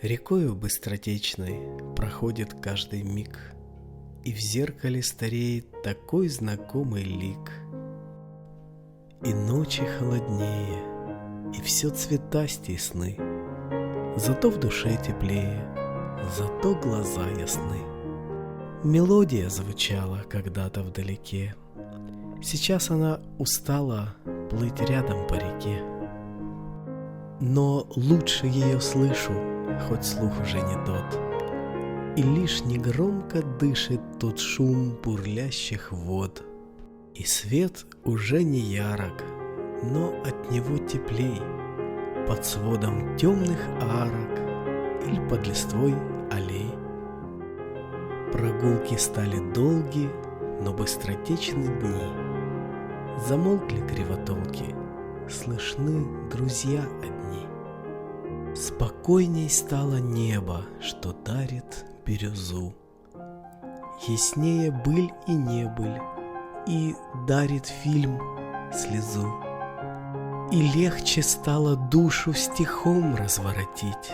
Рекою быстротечной проходит каждый миг, и в зеркале стареет такой знакомый лик. И ночи холоднее, и все цветастей сны, зато в душе теплее, зато глаза ясны. Мелодия звучала когда-то вдалеке, сейчас она устала плыть рядом по реке. Но лучше ее слышу, хоть слух уже не тот, и лишь негромко дышит тот шум бурлящих вод. И свет уже не ярок, но от него теплей, под сводом темных арок или под листвой аллей. Прогулки стали долги, но быстротечны дни. Замолкли кривотолки, слышны друзья одни. Спокойней стало небо, что дарит бирюзу. Яснее быль и небыль, и дарит фильм слезу. И легче стало душу стихом разворотить.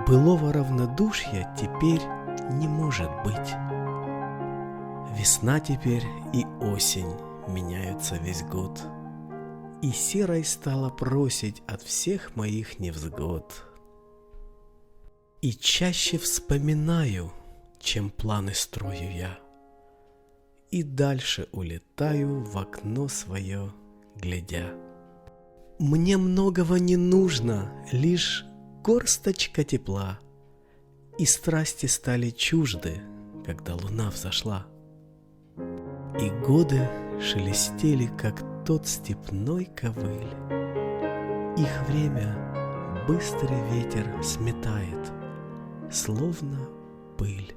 Былого равнодушья теперь не может быть. Весна теперь и осень меняются весь год, и серой стала просить от всех моих невзгод. И чаще вспоминаю, чем планы строю я, и дальше улетаю в окно свое глядя. Мне многого не нужно, лишь горсточка тепла, и страсти стали чужды, когда луна взошла. И годы шелестели, как тот степной ковыль. Их время быстрый ветер сметает, словно пыль.